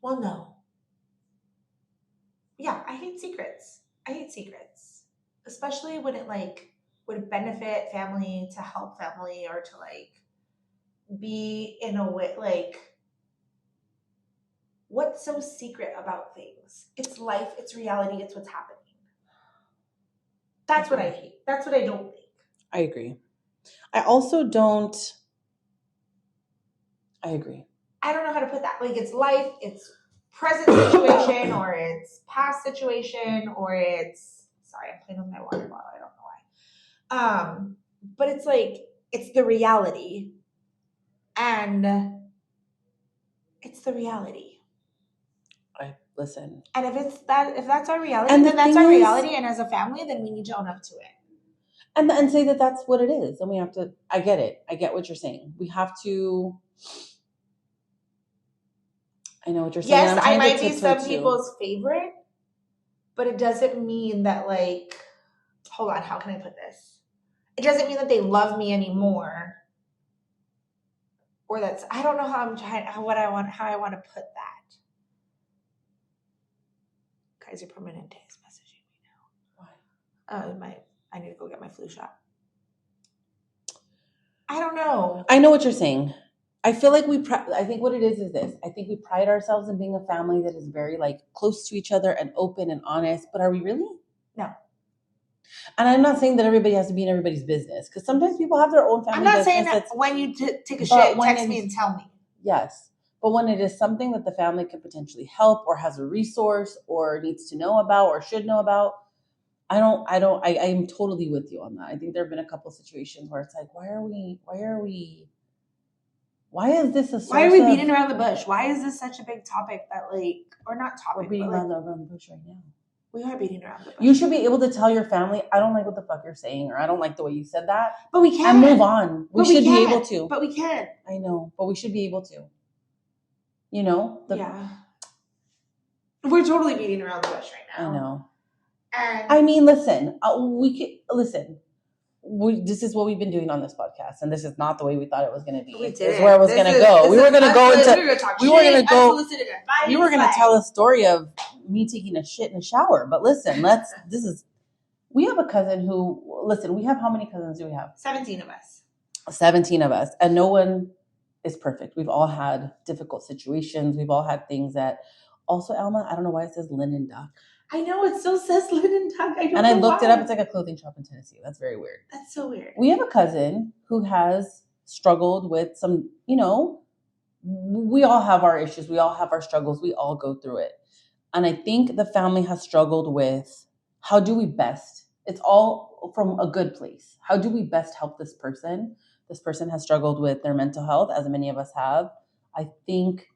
Well, no. Yeah, I hate secrets. Especially when it would benefit family, to help family, or to be in a way what's so secret about things? It's life, it's reality, it's what's happening. That's what I hate. That's what I don't think. I agree. I also don't. I agree. I don't know how to put that. It's life, it's present situation, or it's past situation, or it's sorry, I'm playing with my water bottle. I don't know why. But it's it's the reality. And it's the reality. Listen. And if that's our reality, then that's our reality. And as a family, then we need to own up to it. And say that that's what it is. And we have to, I get it. I get what you're saying. We have to, I know what you're saying. Yes, I might be some people's favorite, but it doesn't mean that hold on, how can I put this? It doesn't mean that they love me anymore. Or that's, I don't know how I want to put that. Kaiser Permanente is messaging me now. Why? I need to go get my flu shot. I don't know. I know what you're saying. I feel like I think what it is this. I think we pride ourselves in being a family that is very close to each other and open and honest. But are we really? No. And I'm not saying that everybody has to be in everybody's business, because sometimes people have their own family. I'm not saying that when you take a shit, text me and tell me. Yes. But when it is something that the family can potentially help, or has a resource, or needs to know about, or should know about, I am totally with you on that. I think there have been a couple of situations where it's why is this a source? Why are we beating around the bush? Why is this such a big topic that or not topic? We're beating around the bush right now. We are beating around the bush. You should be able to tell your family, I don't like what the fuck you're saying, or I don't like the way you said that. But we can. And move on. We should be able to. But we can. I know, but we should be able to. You know? Yeah. We're totally beating around the bush right now. I know. And I mean, listen, this is what we've been doing on this podcast, and this is not the way we thought it was going to be. This is where it was going to go. We were going to go into. We were going to tell a story of me taking a shit in a shower. But listen, we have a cousin who, we have, how many cousins do we have? 17 of us. 17 of us, and no one is perfect. We've all had difficult situations. We've all had things that Also, Alma, I don't know why it says Linen Duck. I know, it still says Linen Duck. I looked it up. It's like a clothing shop in Tennessee. That's very weird. That's so weird. We have a cousin who has struggled with some, we all have our issues. We all have our struggles. We all go through it. And I think the family has struggled with how do we best, it's all from a good place. How do we best help this person? This person has struggled with their mental health, as many of us have. I think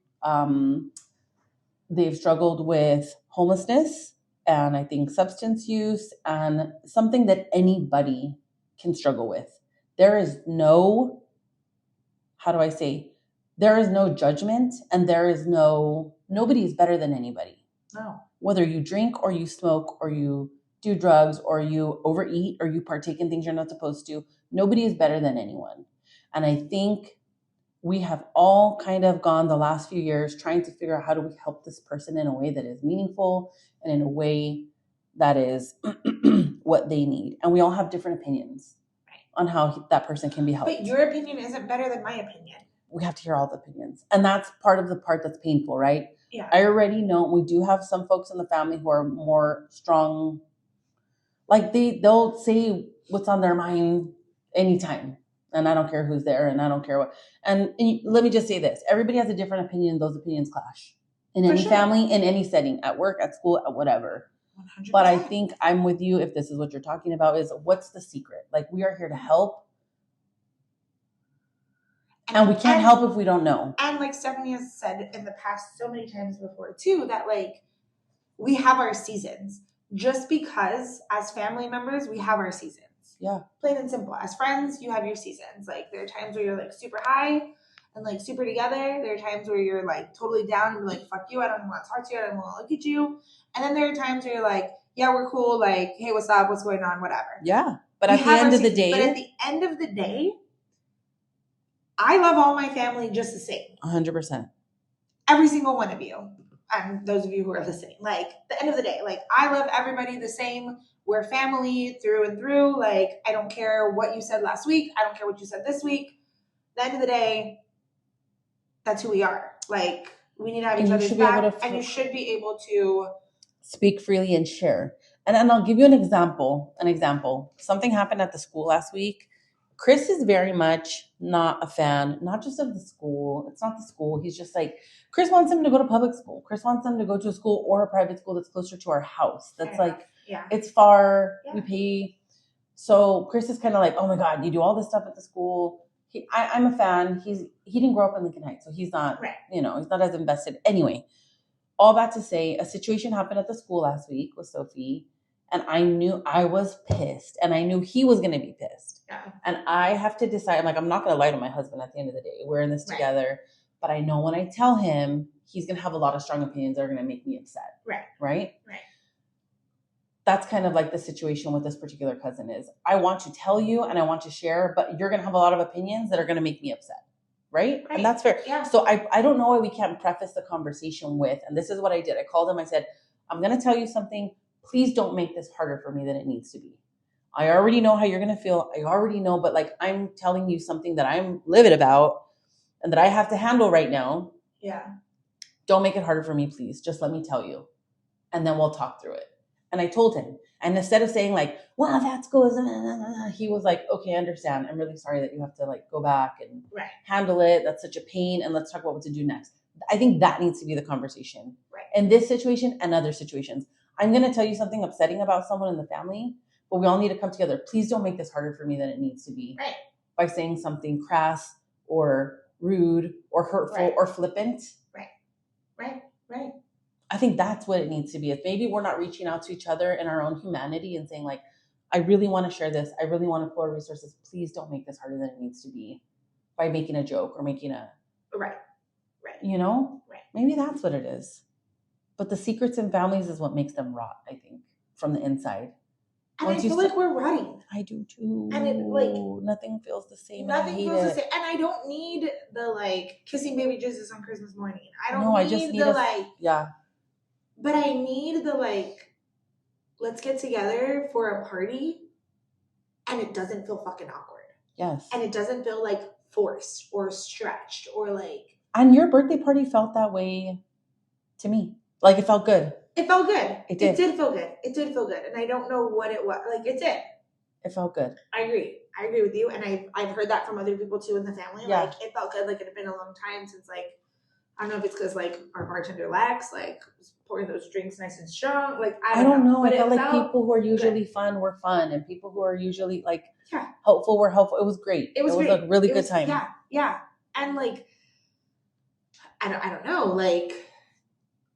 they've struggled with homelessness, and I think substance use, and something that anybody can struggle with. There is no, there is no judgment, and nobody is better than anybody. No. Whether you drink or you smoke or you do drugs or you overeat or you partake in things you're not supposed to, nobody is better than anyone. And I think we have all kind of gone the last few years trying to figure out how do we help this person in a way that is meaningful and in a way that is what they need. And we all have different opinions on how that person can be helped. But your opinion isn't better than my opinion. We have to hear all the opinions. And that's part of the part that's painful, right? Yeah. I already know we do have some folks in the family who are more strong. Like they'll say what's on their mind anytime. And I don't care who's there, and I don't care what. And let me just say this. Everybody has a different opinion. Those opinions clash. In any family, in any setting, at work, at school, at whatever. 100%. But I think I'm with you if this is what you're talking about, is what's the secret? Like, we are here to help. And we can't help if we don't know. And like Stephanie has said in the past so many times before too, that like we have our seasons. Just because as family members, we have our seasons. Yeah. Plain and simple. As friends, you have your seasons. Like there are times where you're like super high and like super together. There are times where you're like totally down and like, fuck you, I don't even want to talk to you, I don't want to look at you. And then there are times where you're like, yeah, we're cool, like, hey, what's up, what's going on, whatever. Yeah. But at the end of the day, I love all my family just the same. 100%. Every single one of you. And those of you who are listening. Like, the end of the day, like, I love everybody the same. We're family through and through. Like, I don't care what you said last week. I don't care what you said this week. At the end of the day, that's who we are. Like, we need to have each other's back. And you should be able to speak freely and share. And I'll give you an example. Something happened at the school last week. Chris is very much not a fan, not just of the school. It's not the school. He's just like, Chris wants him to go to public school. Chris wants him to go to a school or a private school that's closer to our house. That's it's far. Yeah. We pay. So Chris is kind of like, oh my God, you do all this stuff at the school. I'm a fan. He didn't grow up in Lincoln Heights, so he's not, he's not as invested. Anyway, all that to say, a situation happened at the school last week with Sophie. And I knew I was pissed, and I knew he was going to be pissed. Yeah. And I have to decide, I'm like, I'm not going to lie to my husband at the end of the day. We're in this together. But I know when I tell him, he's going to have a lot of strong opinions that are going to make me upset. Right? That's kind of like the situation with this particular cousin is. I want to tell you and I want to share, but you're going to have a lot of opinions that are going to make me upset. Right? And that's fair. Yeah. So I don't know why we can't preface the conversation with, and this is what I did. I called him. I said, I'm going to tell you something. Please don't make this harder for me than it needs to be. I already know how you're going to feel. I already know, but like, I'm telling you something that I'm livid about and that I have to handle right now. Yeah. Don't make it harder for me, please. Just let me tell you. And then we'll talk through it. And I told him. And instead of saying like, well, that's goes, he was like, okay, I understand. I'm really sorry that you have to like go back and handle it. That's such a pain. And let's talk about what to do next. I think that needs to be the conversation. In this situation and other situations. I'm going to tell you something upsetting about someone in the family, but we all need to come together. Please don't make this harder for me than it needs to be. By saying something crass or rude or hurtful or flippant. Right. I think that's what it needs to be. If maybe we're not reaching out to each other in our own humanity and saying like, I really want to share this. I really want to pour resources. Please don't make this harder than it needs to be by making a joke or making a... Right. You know? Maybe that's what it is. But the secrets in families is what makes them rot, I think, from the inside. And I feel like we're rotting. I do too. And it like nothing feels the same. Nothing feels the same. And I don't need the like kissing baby Jesus on Christmas morning. I just need but I need the like, let's get together for a party and it doesn't feel fucking awkward. Yes. And it doesn't feel like forced or stretched or like. And your birthday party felt that way to me. Like, it felt good. It felt good. It did. It did feel good. It did feel good. And I don't know what it was. Like, it did. It felt good. I agree with you. And I've heard that from other people too in the family. Yeah. Like, it felt good. Like, it had been a long time since, like, I don't know if it's because, like, our bartender Lex, like, was pouring those drinks nice and strong. Like, I don't know. But I felt like people who are usually fun were fun, and people who are usually, like, helpful were helpful. It was great. It was great. A really good time. Yeah, yeah. And, like, I don't know. Like,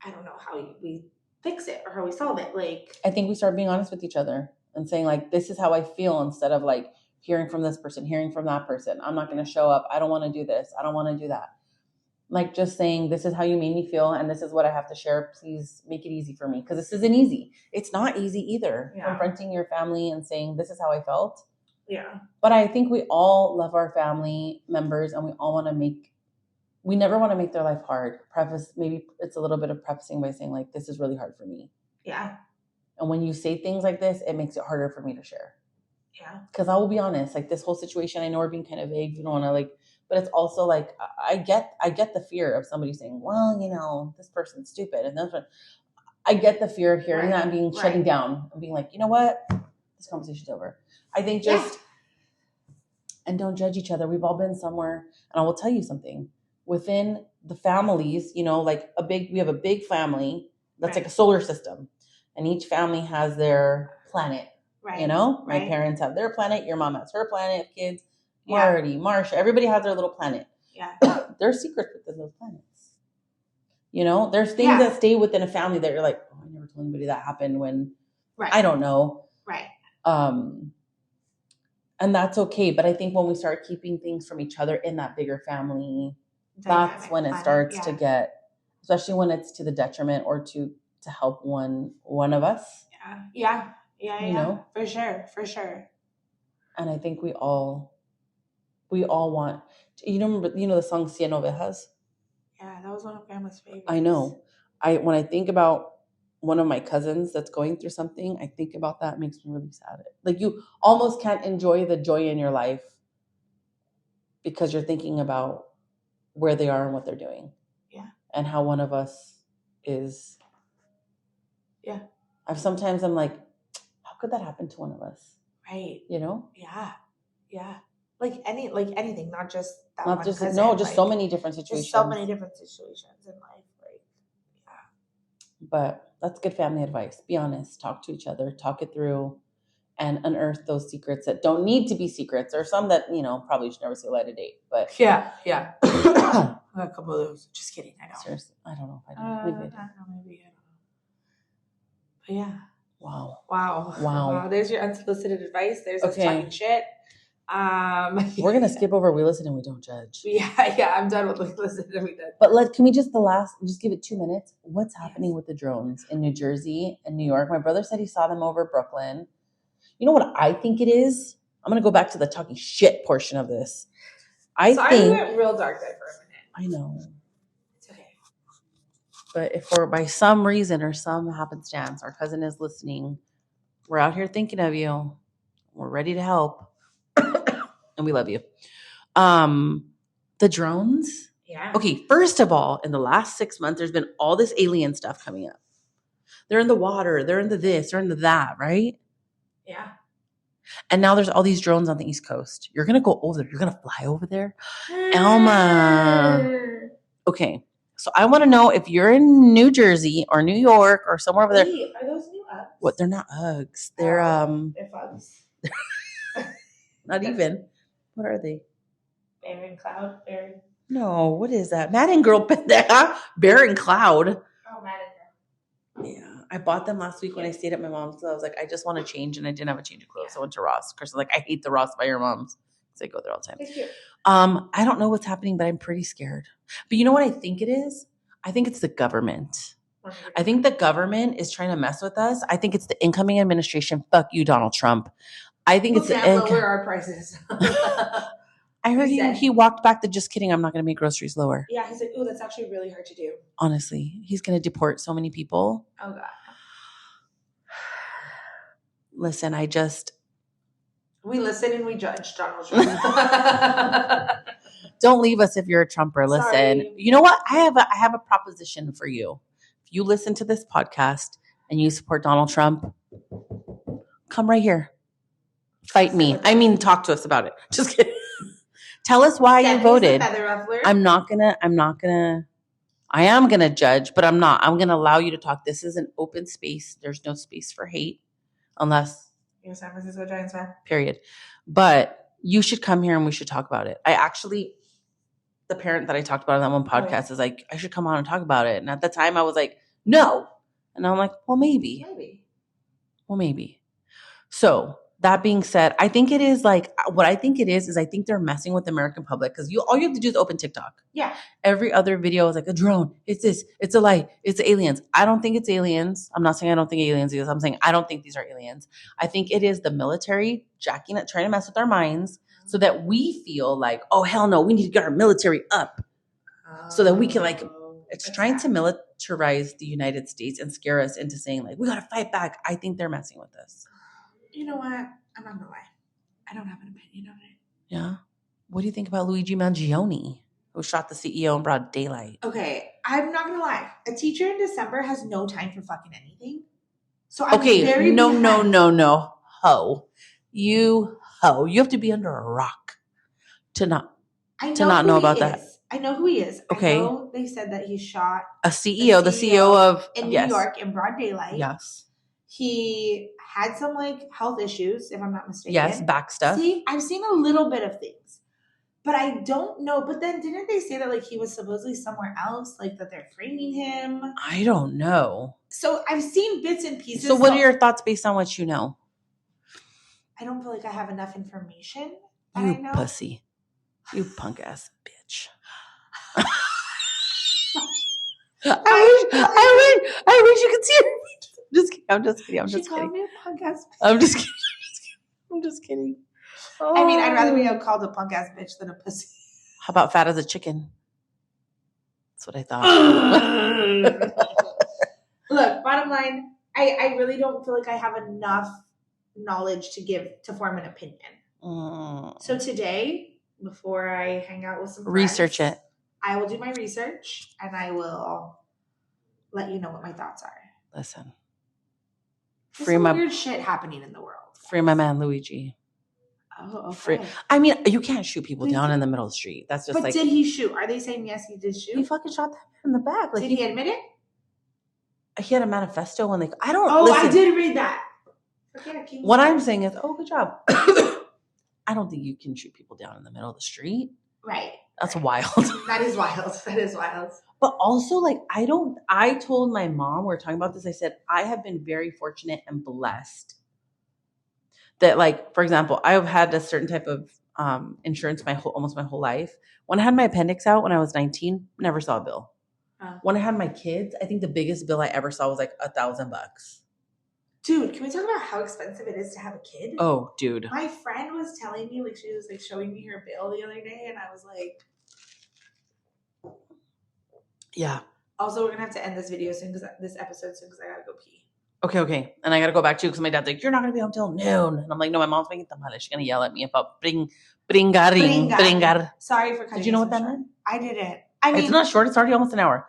I don't know how we fix it or how we solve it. Like, I think we start being honest with each other and saying, like, this is how I feel, instead of, like, hearing from this person, hearing from that person. I'm not going to show up. I don't want to do this. I don't want to do that. Like, just saying, this is how you made me feel, and this is what I have to share. Please make it easy for me, because this isn't easy. It's not easy either. Yeah. Confronting your family and saying, this is how I felt. Yeah. But I think we all love our family members, and we never want to make their life hard. Maybe it's a little bit of prefacing by saying, like, this is really hard for me. Yeah. And when you say things like this, it makes it harder for me to share. Yeah. Because I will be honest, like, this whole situation, I know we're being kind of vague. We don't want to, like, but it's also like, I get the fear of somebody saying, well, you know, this person's stupid. And that's what I get the fear of hearing that and being shutting down and being like, you know what? This conversation's over. I think and don't judge each other. We've all been somewhere. And I will tell you something. Within the families, you know, like we have a big family that's like a solar system. And each family has their planet. Right. You know, my parents have their planet. Your mom has her planet of kids. Marty, Marsha, everybody has their little planet. Yeah. There's secrets within those planets. You know, there's things that stay within a family that you're like, oh, I never told anybody that happened when I don't know. Right. And that's okay. But I think when we start keeping things from each other in that bigger family, that's when it starts to get, especially when it's to the detriment or to help one of us. Yeah. You know? For sure. And I think we all want, you know the song Cien Ovejas? Yeah, that was one of Grandma's favorites. I know. When I think about one of my cousins that's going through something, I think about that. It makes me really sad. Like, you almost can't enjoy the joy in your life because you're thinking about where they are and what they're doing. Yeah. And how one of us is. Yeah. I'm like, how could that happen to one of us? Right. You know? Yeah. Like anything, not just that not one just cousin, no, just so many different situations. Just so many different situations in life. Like, yeah. But that's good family advice. Be honest. Talk to each other. Talk it through, and unearth those secrets that don't need to be secrets, or some that, you know, probably should never see light of day. But yeah. A couple of those. Just kidding. I know. Seriously, I don't know if I did. Maybe I don't know. But yeah. Wow. There's your unsolicited advice. There's us talking shit. We're gonna skip over we listen and we don't judge. Yeah, I'm done with listen and we done. But can we just give it 2 minutes? What's happening with the drones in New Jersey and New York? My brother said he saw them over Brooklyn. You know what I think it is? I'm gonna go back to the talking shit portion of this. I went real dark there for a minute. I know. It's okay. But if by some reason or some happenstance our cousin is listening, we're out here thinking of you. We're ready to help. And we love you. The drones. Yeah. Okay, first of all, in the last 6 months, there's been all this alien stuff coming up. They're in the water. They're in the this. They're in the that, right? Yeah. And now there's all these drones on the East Coast. You're going to go over there. You're going to fly over there. Elma. Okay. So I want to know if you're in New Jersey or New York or somewhere over there. Wait, are those new Uggs? What? They're not Uggs. They're They're Uggs. Not even. What are they? Bear and Cloud. No, what is that? Madden Girl. Bear and Cloud. Oh, Madden Girl. Yeah. I bought them last week when I stayed at my mom's. So I was like, I just want to change, and I didn't have a change of clothes. Yeah. So I went to Ross. Chris was like, I hate the Ross by your mom's. Because I go there all the time. It's cute. I don't know what's happening, but I'm pretty scared. But you know what I think it is? I think it's the government. I think the government is trying to mess with us. I think it's the incoming administration. Fuck you, Donald Trump. I think it's lower our prices. I heard he walked back to just kidding. I'm not going to make groceries lower. Yeah, he's like, ooh, that's actually really hard to do. Honestly, he's going to deport so many people. Oh God. Listen, we listen and we judge Donald Trump. Don't leave us if you're a Trumper. Listen, You know what? I have a proposition for you. you listen to this podcast and you support Donald Trump, come right here. Fight me. I mean, talk to us about it. Just kidding. Tell us why you voted. I am gonna judge, but I'm not. I'm gonna allow you to talk. This is an open space. There's no space for hate, unless you're a San Francisco Giants fan. Period. But you should come here and we should talk about it. The parent that I talked about on that one podcast is like, I should come on and talk about it. And at the time I was like, no. And I'm like, well, maybe. Well, maybe. So that being said, I think it is like, what I think it is I think they're messing with the American public because all you have to do is open TikTok. Yeah. Every other video is like a drone. It's this. It's a light. It's aliens. I don't think it's aliens. I'm not saying I don't think aliens is. I'm saying I don't think these are aliens. I think it is the military trying to mess with our minds so that we feel like, oh, hell no, we need to get our military up so that we can it's trying to militarize the United States and scare us into saying like, we got to fight back. I think they're messing with us. You know what? I'm not gonna lie. I don't have an opinion on it. Yeah. What do you think about Luigi Mangione, who shot the CEO in broad daylight? Okay, I'm not gonna lie. A teacher in December has no time for fucking anything. So I'm very no. Ho. You have to be under a rock to not know about that. I know who he is. Okay. I know they said that he shot the CEO of in New York in broad daylight. Yes. He had some health issues, if I'm not mistaken. Yes, back stuff. See, I've seen a little bit of things, but I don't know. But then didn't they say that he was supposedly somewhere else, that they're framing him? I don't know. So I've seen bits and pieces. So what are your thoughts based on what you know? I don't feel like I have enough information. You pussy. You punk ass bitch. I wish you could see her. I'm just kidding. She called me a punk ass bitch. I'm just kidding. Oh. I mean, I'd rather be called a punk ass bitch than a pussy. How about fat as a chicken? That's what I thought. Look, bottom line, I really don't feel like I have enough knowledge to form an opinion. So today, before I hang out with some friends, research it. I will do my research and I will let you know what my thoughts are. Listen. There's some weird shit happening in the world. Free my man Luigi. Oh, okay. I mean, you can't shoot people down in the middle of the street. That's just But did he shoot? Are they saying yes, he did shoot? He fucking shot that man in the back. Did he admit it? He had a manifesto when I don't. Oh, listen, I did read that. What I'm saying is, good job. I don't think you can shoot people down in the middle of the street. Right. That's wild. That is wild. But also, I told my mom, we were talking about this, I said, I have been very fortunate and blessed that, for example, I've had a certain type of insurance almost my whole life. When I had my appendix out when I was 19, never saw a bill. When I had my kids, I think the biggest bill I ever saw was $1,000. Dude, can we talk about how expensive it is to have a kid? Oh, dude. My friend was telling me, she was showing me her bill the other day, and I was like, yeah. Also, we're gonna have to end this video soon, this episode soon, because I gotta go pee. Okay. And I gotta go back too, because my dad's like, you're not gonna be home till noon. And I'm like, no, my mom's making tamales. She's gonna yell at me about bringar. Sorry for cutting. Did you know what that meant? I didn't. I mean, it's not short. It's already almost an hour.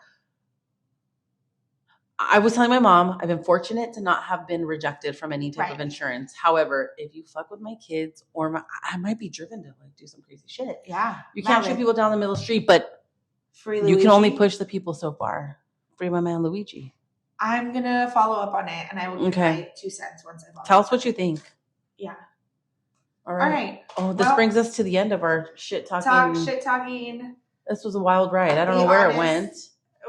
I was telling my mom, I've been fortunate to not have been rejected from any type of insurance. However, if you fuck with my kids I might be driven to do some crazy shit. Yeah. You can't shoot people down the middle of the street, but free you can only push the people so far. Free my man Luigi. I'm going to follow up on it and I will give my 2 cents once I follow Tell us what you think. Yeah. All right. Oh, this brings us to the end of our shit talking. This was a wild ride. I don't know where it went.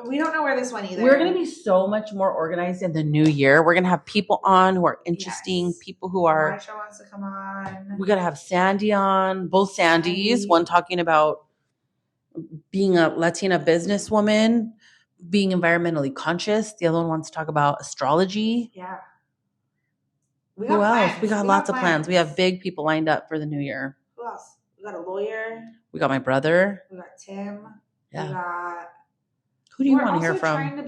We don't know where this went either. We're going to be so much more organized in the new year. We're going to have people on who are interesting, people who are... Marsha wants to come on. We got to have Sandy on, both Sandys. One talking about being a Latina businesswoman, being environmentally conscious. The other one wants to talk about astrology. Yeah. Who else? We got lots of plans. We have big people lined up for the new year. Who else? We got a lawyer. We got my brother. We got Tim. Yeah. We got... Who do you want to hear from? We're trying to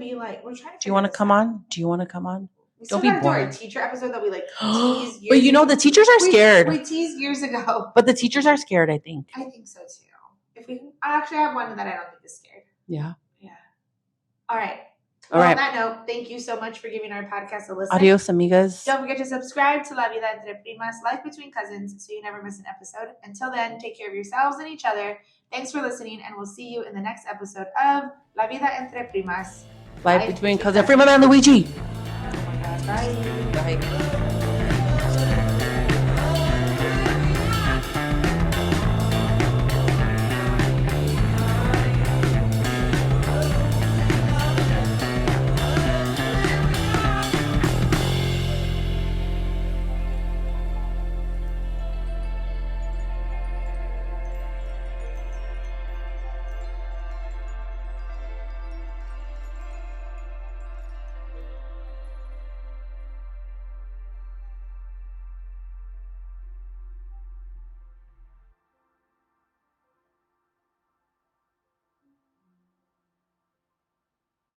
do you want to come on? Do you want to come on? Don't be boring. Teacher episode that we tease years but you know the teachers are scared. We teased years ago. But the teachers are scared, I think. I think so too. I actually have one that I don't think is scared. Yeah. Yeah. All right. Well, on that note, thank you so much for giving our podcast a listen. Adios, amigas. Don't forget to subscribe to La Vida Entre Primas, Life Between Cousins, so you never miss an episode. Until then, take care of yourselves and each other. Thanks for listening, and we'll see you in the next episode of La Vida Entre Primas, Life Between Cousins. Free my man Luigi. Oh my God, bye. Bye.